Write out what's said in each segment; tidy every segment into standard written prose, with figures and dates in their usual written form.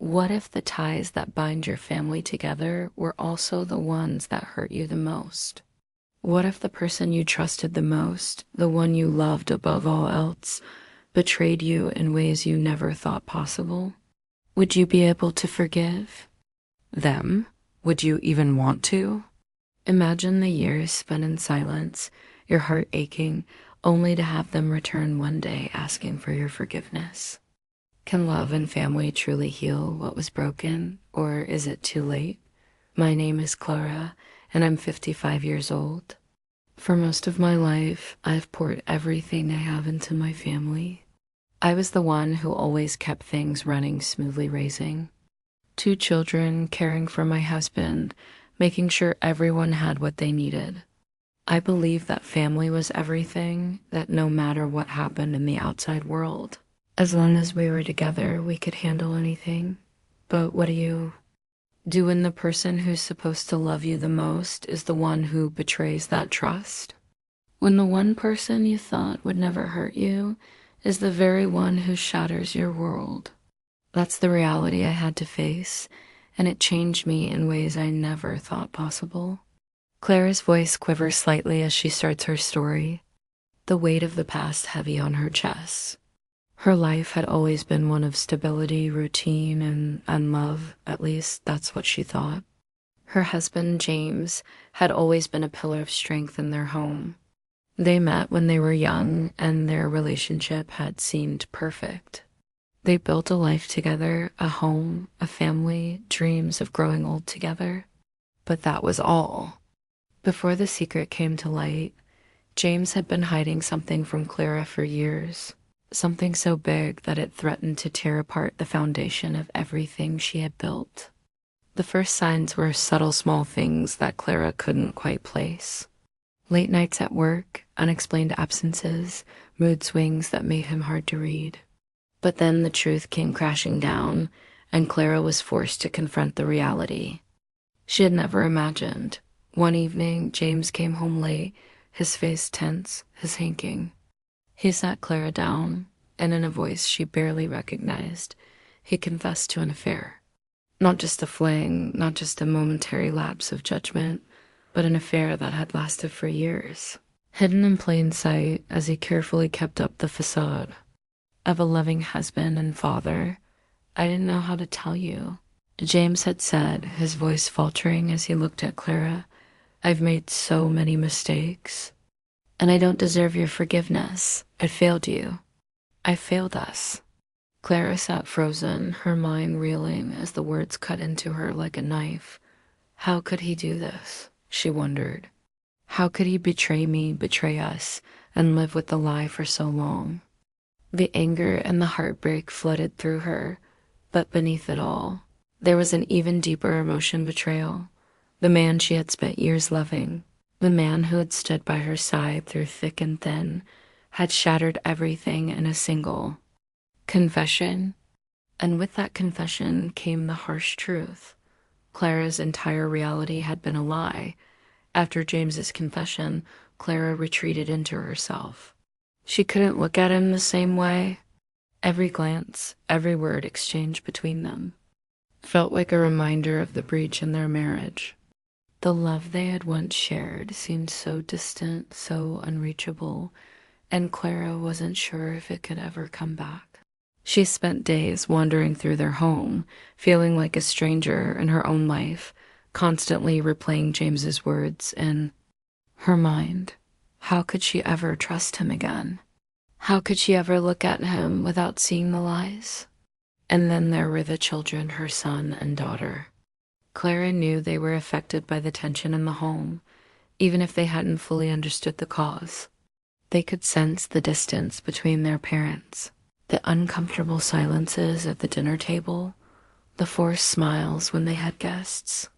What if the ties that bind your family together were also the ones that hurt you the most? What if the person you trusted the most, the one you loved above all else, betrayed you in ways you never thought possible? Would you be able to forgive them? Would you even want to? Imagine the years spent in silence, your heart aching, only to have them return one day asking for your forgiveness. Can love and family truly heal what was broken, or is it too late? My name is Clara, and I'm 55 years old. For most of my life, I've poured everything I have into my family. I was the one who always kept things running smoothly raising. 2 children, caring for my husband, making sure everyone had what they needed. I believed that family was everything, that no matter what happened in the outside world, as long as we were together, we could handle anything. But what do when the person who's supposed to love you the most is the one who betrays that trust? When the one person you thought would never hurt you is the very one who shatters your world. That's the reality I had to face, and it changed me in ways I never thought possible. Clara's voice quivers slightly as she starts her story, the weight of the past heavy on her chest. Her life had always been one of stability, routine, and love. At least that's what she thought. Her husband, James, had always been a pillar of strength in their home. They met when they were young, and their relationship had seemed perfect. They built a life together, a home, a family, dreams of growing old together. But that was all. Before the secret came to light, James had been hiding something from Clara for years. Something so big that it threatened to tear apart the foundation of everything she had built. The first signs were subtle small things that Clara couldn't quite place. Late nights at work, unexplained absences, mood swings that made him hard to read. But then the truth came crashing down, and Clara was forced to confront the reality she had never imagined. One evening, James came home late, his face tense, his hanking. He sat Clara down, and in a voice she barely recognized, he confessed to an affair. Not just a fling, not just a momentary lapse of judgment, but an affair that had lasted for years. Hidden in plain sight as he carefully kept up the facade of a loving husband and father, I didn't know how to tell you. James had said, his voice faltering as he looked at Clara, I've made so many mistakes. And I don't deserve your forgiveness. I failed you. I failed us. Clara sat frozen, her mind reeling as the words cut into her like a knife. How could he do this? She wondered. How could he betray me, betray us, and live with the lie for so long? The anger and the heartbreak flooded through her, but beneath it all, there was an even deeper emotion: betrayal. The man she had spent years loving, the man who had stood by her side through thick and thin, had shattered everything in a single confession. And with that confession came the harsh truth. Clara's entire reality had been a lie. After James's confession, Clara retreated into herself. She couldn't look at him the same way. Every glance, every word exchanged between them felt like a reminder of the breach in their marriage. The love they had once shared seemed so distant, so unreachable, and Clara wasn't sure if it could ever come back. She spent days wandering through their home, feeling like a stranger in her own life, constantly replaying James's words in her mind. How could she ever trust him again? How could she ever look at him without seeing the lies? And then there were the children, her son and daughter. Clara knew they were affected by the tension in the home, even if they hadn't fully understood the cause. They could sense the distance between their parents, the uncomfortable silences at the dinner table, the forced smiles when they had guests.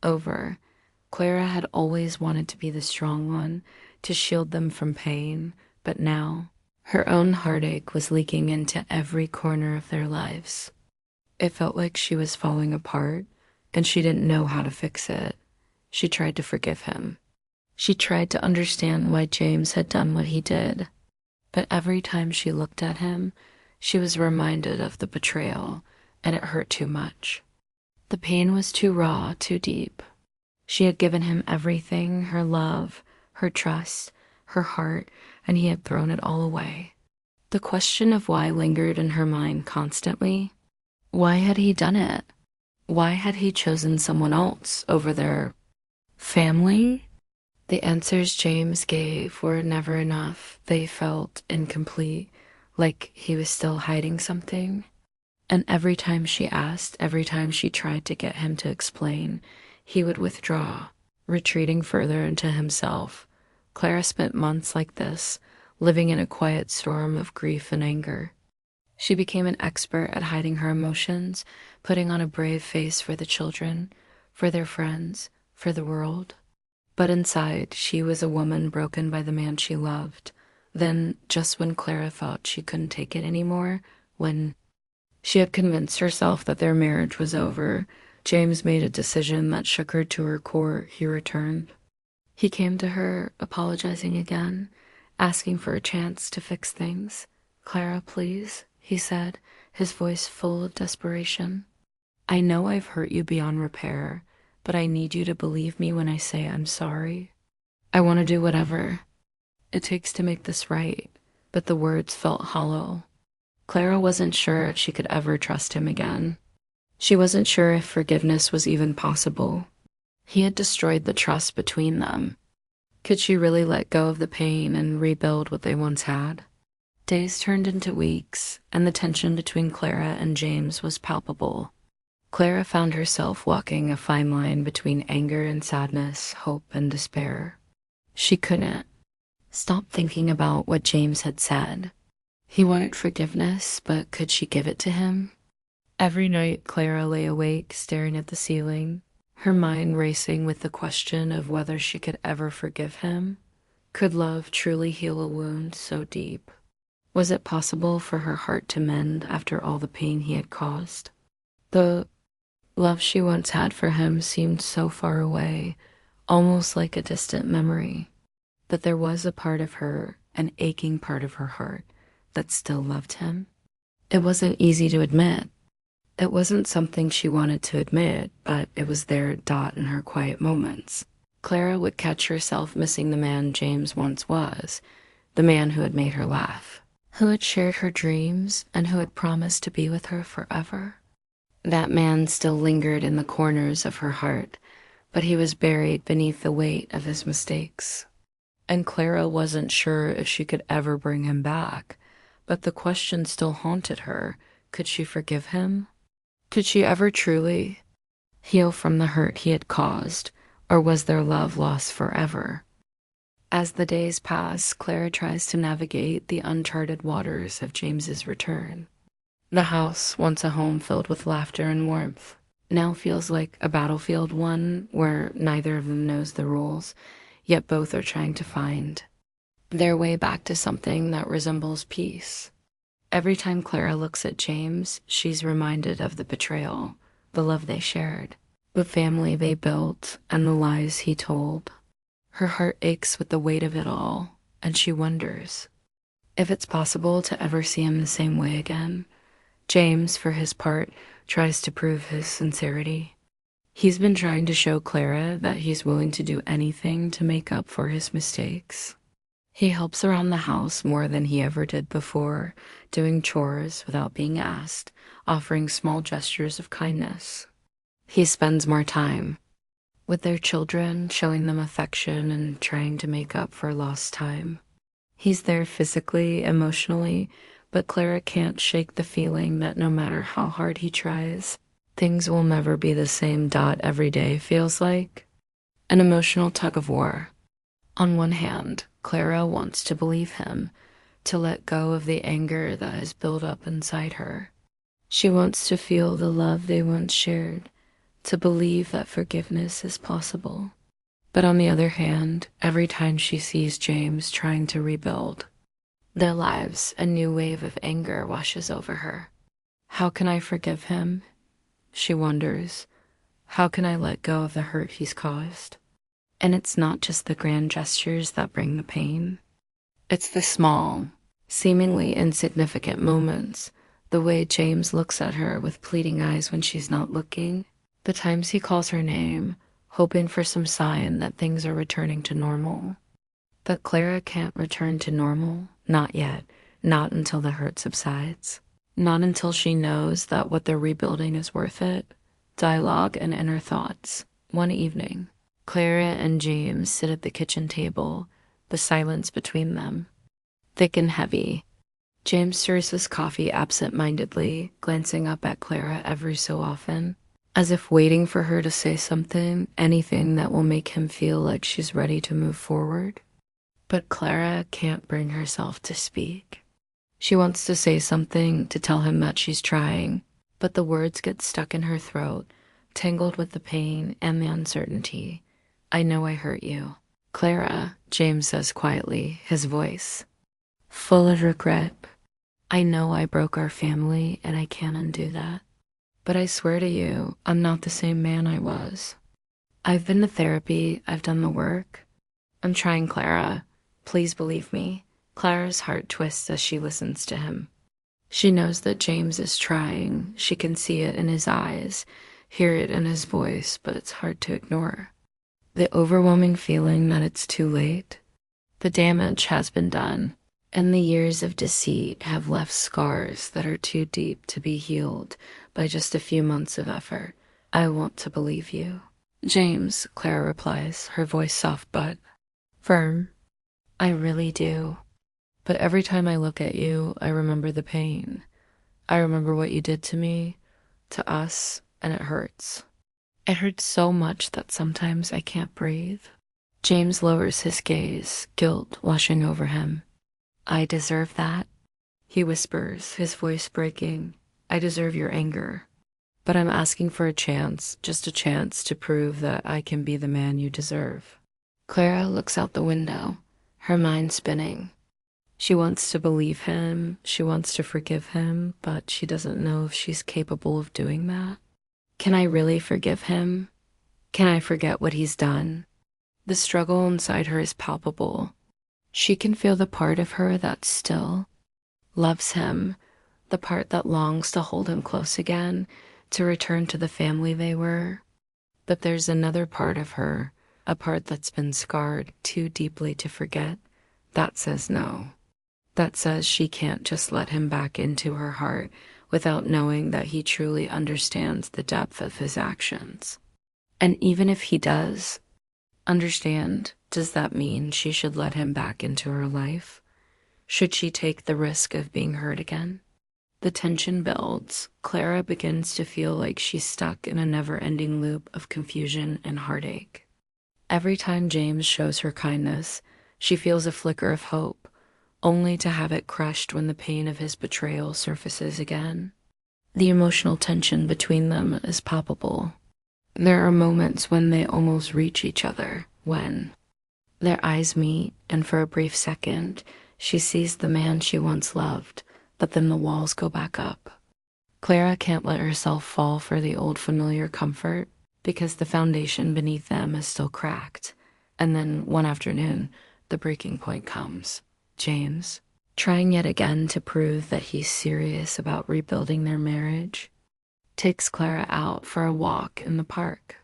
Clara had always wanted to be the strong one, to shield them from pain, but now her own heartache was leaking into every corner of their lives. It felt like she was falling apart, and she didn't know how to fix it. She tried to forgive him. She tried to understand why James had done what he did. But every time she looked at him, she was reminded of the betrayal, and it hurt too much. The pain was too raw, too deep. She had given him everything, her love, her trust, her heart, and he had thrown it all away. The question of why lingered in her mind constantly. Why had he done it? Why had he chosen someone else over their family? The answers James gave were never enough. They felt incomplete, like he was still hiding something. And every time she asked, every time she tried to get him to explain, he would withdraw, retreating further into himself. Clara spent months like this, living in a quiet storm of grief and anger. She became an expert at hiding her emotions, putting on a brave face for the children, for their friends, for the world. But inside, she was a woman broken by the man she loved. Then, just when Clara thought she couldn't take it anymore, when she had convinced herself that their marriage was over, James made a decision that shook her to her core. He returned. He came to her, apologizing again, asking for a chance to fix things. "Clara, please," he said, his voice full of desperation. "I know I've hurt you beyond repair, but I need you to believe me when I say I'm sorry. I want to do whatever it takes to make this right." But the words felt hollow. Clara wasn't sure if she could ever trust him again. She wasn't sure if forgiveness was even possible. He had destroyed the trust between them. Could she really let go of the pain and rebuild what they once had? Days turned into weeks, and the tension between Clara and James was palpable. Clara found herself walking a fine line between anger and sadness, hope and despair. She couldn't stop thinking about what James had said. He wanted forgiveness, but could she give it to him? Every night, Clara lay awake, staring at the ceiling, her mind racing with the question of whether she could ever forgive him. Could love truly heal a wound so deep? Was it possible for her heart to mend after all the pain he had caused? The love she once had for him seemed so far away, almost like a distant memory. But there was a part of her, an aching part of her heart, that still loved him. It wasn't easy to admit. It wasn't something she wanted to admit, but it was there in her quiet moments. Clara would catch herself missing the man James once was, the man who had made her laugh, who had shared her dreams, and who had promised to be with her forever. That man still lingered in the corners of her heart, but he was buried beneath the weight of his mistakes. And Clara wasn't sure if she could ever bring him back, but the question still haunted her. Could she forgive him? Could she ever truly heal from the hurt he had caused, or was their love lost forever? As the days pass, Clara tries to navigate the uncharted waters of James's return. The house, once a home filled with laughter and warmth, now feels like a battlefield, one where neither of them knows the rules, yet both are trying to find their way back to something that resembles peace. Every time Clara looks at James, she's reminded of the betrayal, the love they shared, the family they built, and the lies he told. Her heart aches with the weight of it all, and she wonders if it's possible to ever see him the same way again. James, for his part, tries to prove his sincerity. He's been trying to show Clara that he's willing to do anything to make up for his mistakes. He helps around the house more than he ever did before, doing chores without being asked, offering small gestures of kindness. He spends more time with their children, showing them affection and trying to make up for lost time. He's there physically, emotionally, but Clara can't shake the feeling that no matter how hard he tries, things will never be the same. Every day feels like an emotional tug-of-war. On one hand, Clara wants to believe him, to let go of the anger that has built up inside her. She wants to feel the love they once shared, to believe that forgiveness is possible. But on the other hand, every time she sees James trying to rebuild their lives, a new wave of anger washes over her. How can I forgive him? She wonders. How can I let go of the hurt he's caused? And it's not just the grand gestures that bring the pain. It's the small, seemingly insignificant moments, The way James looks at her with pleading eyes when she's not looking. The times he calls her name, hoping for some sign that things are returning to normal. But Clara can't return to normal, not yet, not until the hurt subsides. Not until she knows that what they're rebuilding is worth it. Dialogue and inner thoughts. One evening, Clara and James sit at the kitchen table, the silence between them thick and heavy. James stirs his coffee absent-mindedly, glancing up at Clara every so often, as if waiting for her to say something, anything that will make him feel like she's ready to move forward. But Clara can't bring herself to speak. She wants to say something to tell him that she's trying, but the words get stuck in her throat, tangled with the pain and the uncertainty. I know I hurt you. Clara, James says quietly, his voice full of regret. I know I broke our family and I can't undo that. But I swear to you, I'm not the same man I was. I've been to therapy, I've done the work. I'm trying, Clara. Please believe me. Clara's heart twists as she listens to him. She knows that James is trying. She can see it in his eyes, hear it in his voice, but it's hard to ignore. The overwhelming feeling that it's too late. The damage has been done, and the years of deceit have left scars that are too deep to be healed by just a few months of effort. I want to believe you. James, Clara replies, her voice soft but firm. I really do. But every time I look at you, I remember the pain. I remember what you did to me, to us, and it hurts. It hurts so much that sometimes I can't breathe. James lowers his gaze, guilt washing over him. I deserve that, he whispers, his voice breaking. I deserve your anger. But I'm asking for a chance, just a chance to prove that I can be the man you deserve. Clara looks out the window, her mind spinning. She wants to believe him, she wants to forgive him, but she doesn't know if she's capable of doing that. Can I really forgive him? Can I forget what he's done? The struggle inside her is palpable. She can feel the part of her that still loves him, the part that longs to hold him close again, to return to the family they were. But there's another part of her, a part that's been scarred too deeply to forget, that says no. That says she can't just let him back into her heart without knowing that he truly understands the depth of his actions. And even if he does understand, does that mean she should let him back into her life? Should she take the risk of being hurt again? The tension builds. Clara begins to feel like she's stuck in a never-ending loop of confusion and heartache. Every time James shows her kindness, she feels a flicker of hope, only to have it crushed when the pain of his betrayal surfaces again. The emotional tension between them is palpable. There are moments when they almost reach each other, when their eyes meet, and for a brief second, she sees the man she once loved, but then the walls go back up. Clara can't let herself fall for the old familiar comfort because the foundation beneath them is still cracked. And then one afternoon, the breaking point comes. James, trying yet again to prove that he's serious about rebuilding their marriage, takes Clara out for a walk in the park.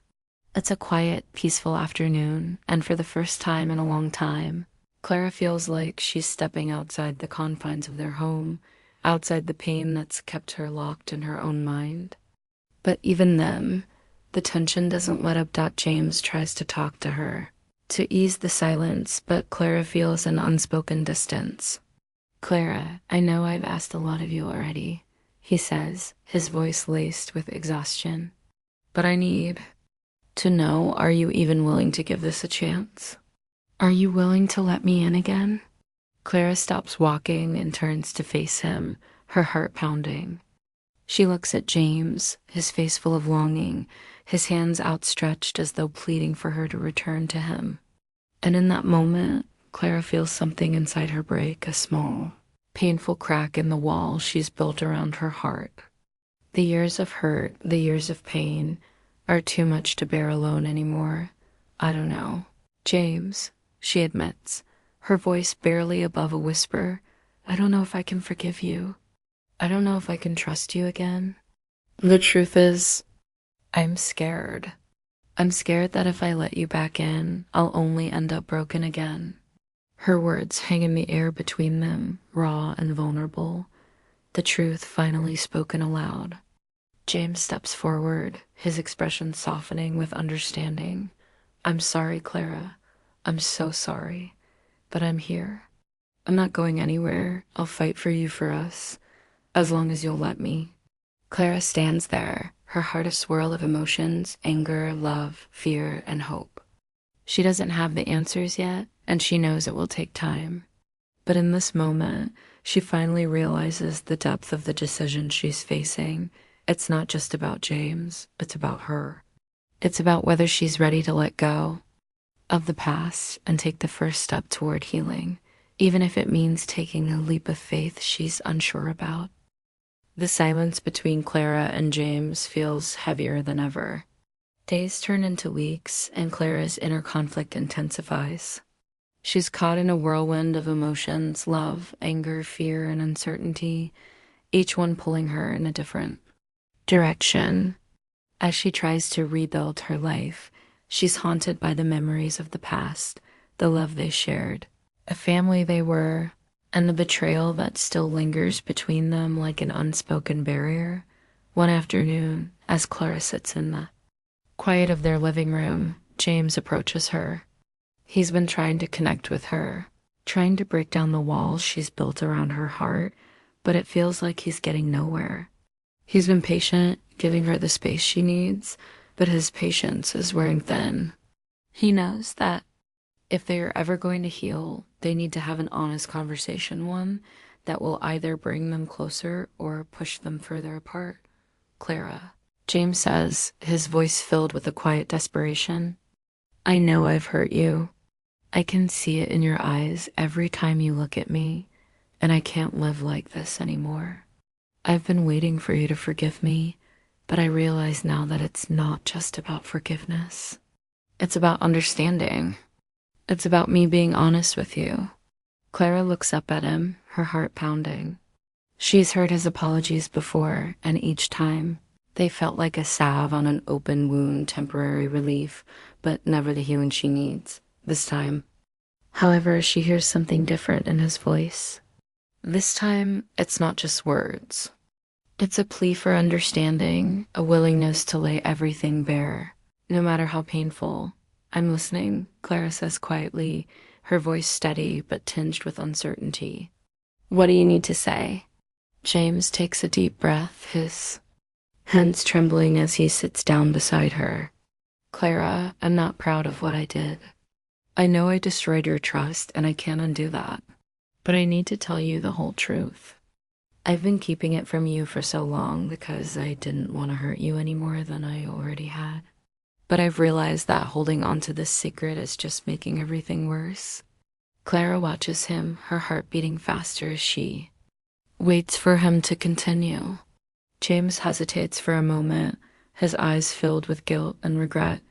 It's a quiet, peaceful afternoon, and for the first time in a long time, Clara feels like she's stepping outside the confines of their home, outside the pain that's kept her locked in her own mind. But even then, the tension doesn't let up. James tries to talk to her, to ease the silence, but Clara feels an unspoken distance. Clara, I know I've asked a lot of you already, he says, his voice laced with exhaustion. But I need to know, are you even willing to give this a chance? Are you willing to let me in again? Clara stops walking and turns to face him, her heart pounding. She looks at James, his face full of longing, his hands outstretched as though pleading for her to return to him. And in that moment, Clara feels something inside her break, a small, painful crack in the wall she's built around her heart. The years of hurt, the years of pain, are too much to bear alone anymore. I don't know. James, she admits, her voice barely above a whisper, I don't know if I can forgive you. I don't know if I can trust you again. The truth is, I'm scared. I'm scared that if I let you back in, I'll only end up broken again. Her words hang in the air between them, raw and vulnerable, the truth finally spoken aloud. James steps forward, his expression softening with understanding. I'm sorry, Clara. I'm so sorry. But I'm here. I'm not going anywhere. I'll fight for you, for us, as long as you'll let me. Clara stands there, her heart a swirl of emotions, anger, love, fear, and hope. She doesn't have the answers yet, and she knows it will take time. But in this moment, she finally realizes the depth of the decision she's facing. It's not just about James, it's about her. It's about whether she's ready to let go of the past and take the first step toward healing, even if it means taking a leap of faith she's unsure about. The silence between Clara and James feels heavier than ever. Days turn into weeks, and Clara's inner conflict intensifies. She's caught in a whirlwind of emotions, love, anger, fear, and uncertainty, each one pulling her in a different direction. As she tries to rebuild her life, she's haunted by the memories of the past, the love they shared, a family they were, and the betrayal that still lingers between them like an unspoken barrier. One afternoon, as Clara sits in the quiet of their living room, James approaches her. He's been trying to connect with her, trying to break down the walls she's built around her heart, but it feels like he's getting nowhere. He's been patient, giving her the space she needs, but his patience is wearing thin. He knows that if they are ever going to heal, they need to have an honest conversation, one that will either bring them closer or push them further apart. Clara, James says, his voice filled with a quiet desperation. I know I've hurt you. I can see it in your eyes every time you look at me, and I can't live like this anymore. I've been waiting for you to forgive me, but I realize now that it's not just about forgiveness. It's about understanding. It's about me being honest with you. Clara looks up at him, her heart pounding. She's heard his apologies before, and each time, they felt like a salve on an open wound, temporary relief, but never the healing she needs. This time, however, she hears something different in his voice. This time, it's not just words. It's a plea for understanding, a willingness to lay everything bare, no matter how painful. I'm listening, Clara says quietly, her voice steady but tinged with uncertainty. What do you need to say? James takes a deep breath, his hands trembling as he sits down beside her. Clara, I'm not proud of what I did. I know I destroyed your trust, and I can't undo that. But I need to tell you the whole truth. I've been keeping it from you for so long because I didn't want to hurt you any more than I already had. But I've realized that holding on to this secret is just making everything worse. Clara watches him, her heart beating faster as she waits for him to continue. James hesitates for a moment, his eyes filled with guilt and regret.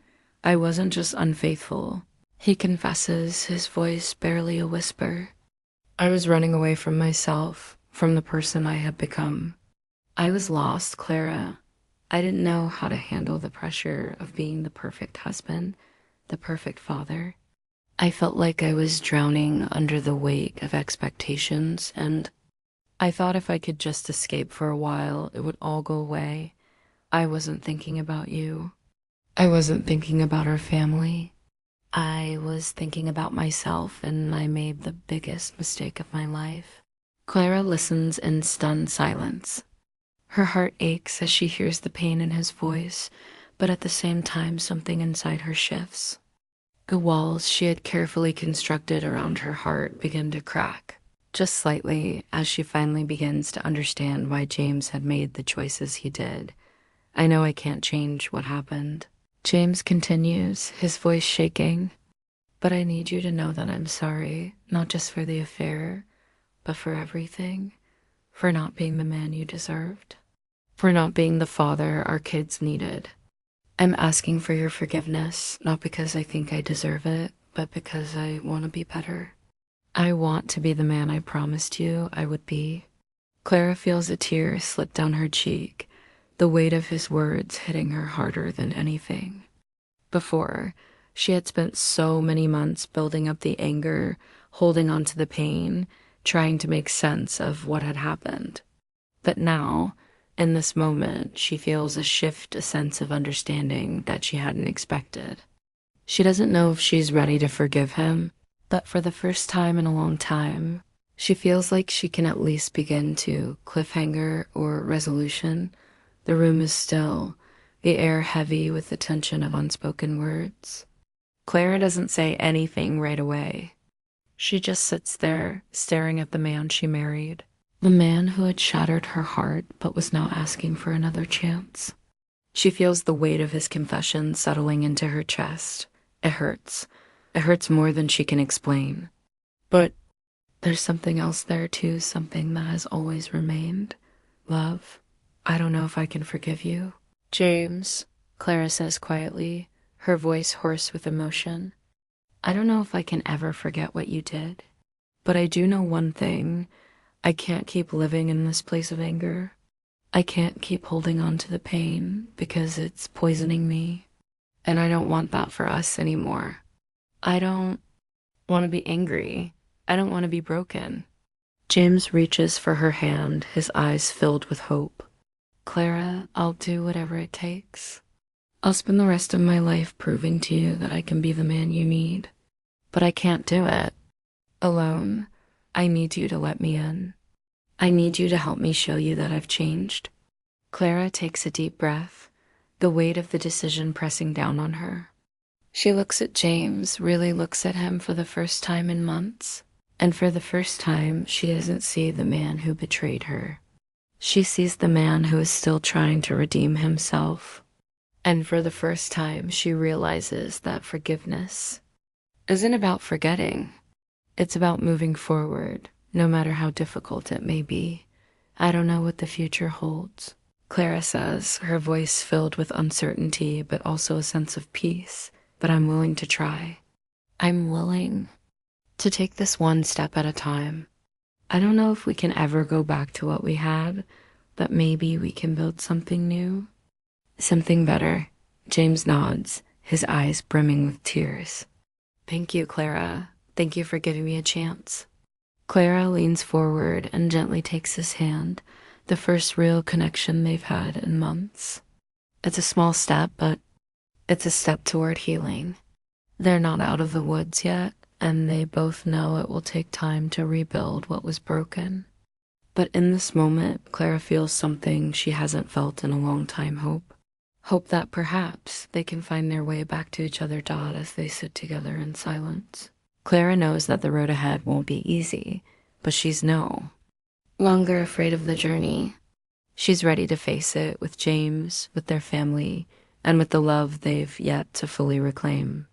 I wasn't just unfaithful, he confesses, his voice barely a whisper. I was running away from myself, from the person I had become. I was lost, Clara. I didn't know how to handle the pressure of being the perfect husband, the perfect father. I felt like I was drowning under the weight of expectations, and I thought if I could just escape for a while, it would all go away. I wasn't thinking about you. I wasn't thinking about our family. I was thinking about myself, and I made the biggest mistake of my life. Clara listens in stunned silence. Her heart aches as she hears the pain in his voice, but at the same time something inside her shifts. The walls she had carefully constructed around her heart begin to crack, just slightly, as she finally begins to understand why James had made the choices he did. I know I can't change what happened. James continues, his voice shaking. But I need you to know that I'm sorry, not just for the affair, but for everything. For not being the man you deserved. For not being the father our kids needed. I'm asking for your forgiveness, not because I think I deserve it, but because I want to be better. I want to be the man I promised you I would be. Clara feels a tear slip down her cheek, the weight of his words hitting her harder than anything. Before, she had spent so many months building up the anger, holding on to the pain, trying to make sense of what had happened. But now, in this moment, she feels a shift, a sense of understanding that she hadn't expected. She doesn't know if she's ready to forgive him, but for the first time in a long time, she feels like she can at least begin to cliffhanger or resolution. The room is still, the air heavy with the tension of unspoken words. Clara doesn't say anything right away. She just sits there, staring at the man she married, the man who had shattered her heart but was now asking for another chance. She feels the weight of his confession settling into her chest. It hurts. It hurts more than she can explain. But there's something else there too, something that has always remained. Love. I don't know if I can forgive you. James, Clara says quietly, her voice hoarse with emotion. I don't know if I can ever forget what you did. But I do know one thing. I can't keep living in this place of anger. I can't keep holding on to the pain because it's poisoning me. And I don't want that for us anymore. I don't want to be angry. I don't want to be broken. James reaches for her hand, his eyes filled with hope. Clara, I'll do whatever it takes. I'll spend the rest of my life proving to you that I can be the man you need. But I can't do it alone. I need you to let me in. I need you to help me show you that I've changed. Clara takes a deep breath, the weight of the decision pressing down on her. She looks at James, really looks at him for the first time in months. And for the first time, she doesn't see the man who betrayed her. She sees the man who is still trying to redeem himself. And for the first time, she realizes that forgiveness isn't about forgetting. It's about moving forward, no matter how difficult it may be. I don't know what the future holds, Clara says, her voice filled with uncertainty, but also a sense of peace. But I'm willing to try. I'm willing to take this one step at a time. I don't know if we can ever go back to what we had, but maybe we can build something new. Something better. James nods, his eyes brimming with tears. Thank you, Clara. Thank you for giving me a chance. Clara leans forward and gently takes his hand, the first real connection they've had in months. It's a small step, but it's a step toward healing. They're not out of the woods yet, and they both know it will take time to rebuild what was broken. But in this moment, Clara feels something she hasn't felt in a long time, hope. Hope that perhaps they can find their way back to each other as they sit together in silence. Clara knows that the road ahead won't be easy, but she's no longer afraid of the journey. She's ready to face it with James, with their family, and with the love they've yet to fully reclaim.